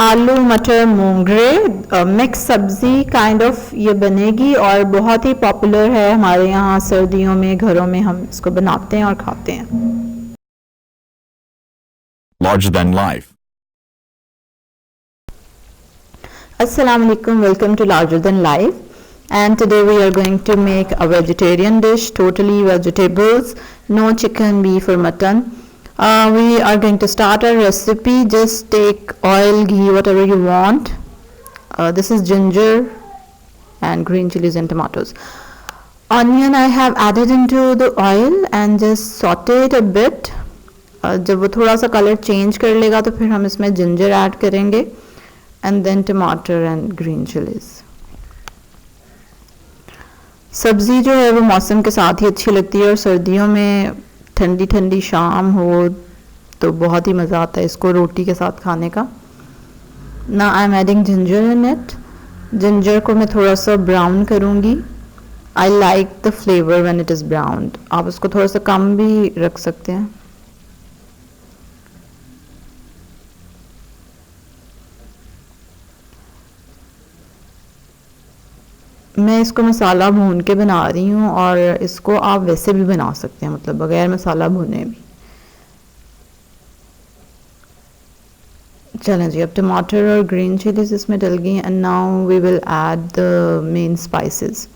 आलू मटर मूंगरे मिक्स सब्जी काइंड ऑफ ये बनेगी और बहुत ही पॉपुलर है हमारे यहाँ सर्दियों में घरों में हम इसको बनाते हैं और खाते हैं. Larger than life. Assalamu alaikum, welcome to Larger Than Life, and today we are going to make a vegetarian dish, totally vegetables, no chicken, beef or mutton. We are going to start our recipe. Just take oil, ghee, whatever you want. This is ginger and green chilies and tomatoes. Onion I have added into the oil and just saute it a bit. जब वो थोड़ा सा colour change कर लेगा तो फिर हम इसमें जिंजर ऐड करेंगे एंड देन टमाटर एंड ग्रीन चिलीज. सब्ज़ी जो है वो मौसम के साथ ही अच्छी लगती है और सर्दियों में ठंडी ठंडी शाम हो तो बहुत ही मज़ा आता है इसको रोटी के साथ खाने का. ना I am adding ginger in it. Ginger को मैं थोड़ा सा ब्राउन करूँगी. I like the flavour when it is brown. आप उसको थोड़ा सा कम भी रख सकते हैं. मैं इसको मसाला भून के बना रही हूँ और इसको आप वैसे भी बना सकते हैं, मतलब बगैर मसाला भुने भी. चलें जी, अब टमाटर और ग्रीन चिलीज इसमें डल गई and now we will add the main spices.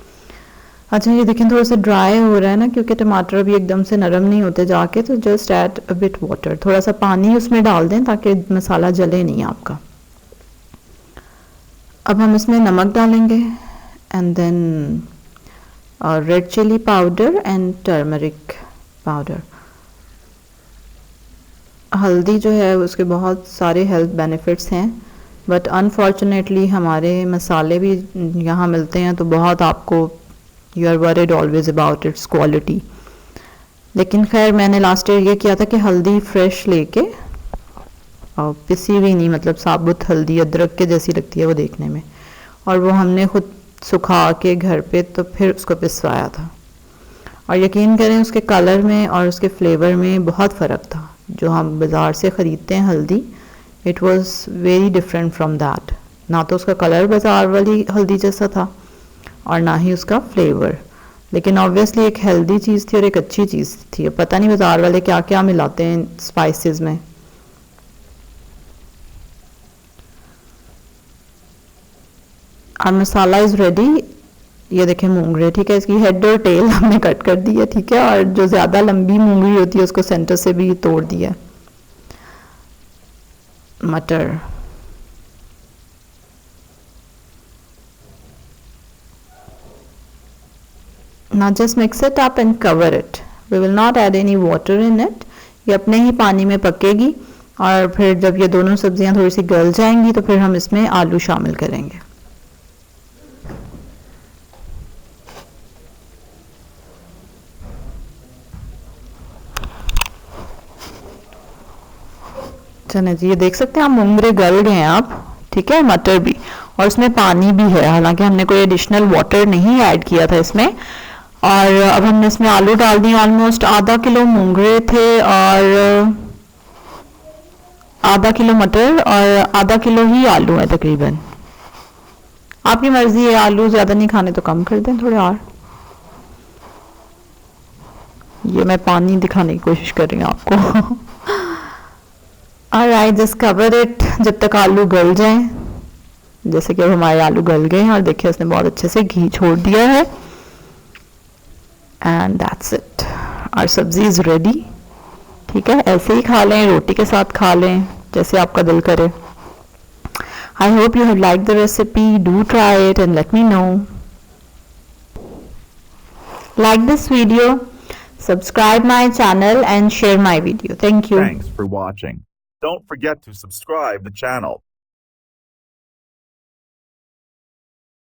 अच्छा ये देखें थोड़ा सा ड्राई हो रहा है ना क्योंकि टमाटर भी एकदम से नरम नहीं होते जाके, तो just add a bit water. थोड़ा सा पानी उसमें डाल दें ताकि मसाला जले नहीं आपका. अब हम इसमें नमक डालेंगे and then red chili powder and turmeric powder. हल्दी जो है उसके बहुत सारे हेल्थ बेनिफिट्स हैं बट अनफॉर्चुनेटली हमारे मसाले भी यहाँ मिलते हैं तो बहुत आपको you are worried always about its quality. लेकिन खैर मैंने लास्ट ईयर ये किया था कि हल्दी फ्रेश लेके और पिसी हुई नहीं, मतलब साबुत हल्दी अदरक के जैसी लगती है वो देखने में, और वो हमने खुद सुखा के घर पे तो फिर उसको पिसवाया था. और यकीन करें उसके कलर में और उसके फ्लेवर में बहुत फ़र्क था. जो हम बाज़ार से ख़रीदते हैं हल्दी, it was very different from that. ना तो उसका कलर बाज़ार वाली हल्दी जैसा था और ना ही उसका फ्लेवर. लेकिन ऑब्वियसली एक हेल्दी चीज़ थी और एक अच्छी चीज़ थी. पता नहीं बाज़ार वाले क्या क्या मिलाते हैं स्पाइसेस में. और मसाला इज़ रेडी. ये देखें मूंगरे, ठीक है, इसकी हेड और टेल हमने कट कर दी है, ठीक है, और जो ज़्यादा लंबी मूंगरी होती है उसको सेंटर से भी तोड़ दिया. मटर, now just mix it up and cover it. We will not add any water in it. ये अपने ही पानी में पकेगी और फिर जब ये दोनों सब्जियां थोड़ी सी गल जाएंगी तो फिर हम इसमें आलू शामिल करेंगे. चलिए जी, ये देख सकते हैं आप मूंगरे गल गए हैं आप, ठीक है, मटर भी, और उसमें पानी भी है. हालांकि हमने कोई एडिशनल वाटर नहीं ऐड किया था इसमें. और अब हमने इसमें आलू डाल दिए. ऑलमोस्ट आधा किलो मूंगरे थे और आधा किलो मटर और आधा किलो ही आलू है तकरीबन. आपकी मर्जी है, आलू ज़्यादा नहीं खाने तो कम कर दें थोड़े और. ये मैं पानी दिखाने की कोशिश कर रही हूँ आपको. ऑलराइट, जस्ट कवर इट जब तक आलू गल जाएं. जैसे कि अब हमारे आलू गल गए हैं और देखिए उसने बहुत अच्छे से घी छोड़ दिया है. एंड दैट्स इट, और सब्जी इज़ रेडी. ठीक है, ऐसे ही खा लें, रोटी के साथ खा लें, जैसे आपका दिल करे. I hope you have like the recipe. Do try it and let me know. Like this video, subscribe my channel and share my video. Thank you. Thanks for watching. Don't forget to subscribe the channel.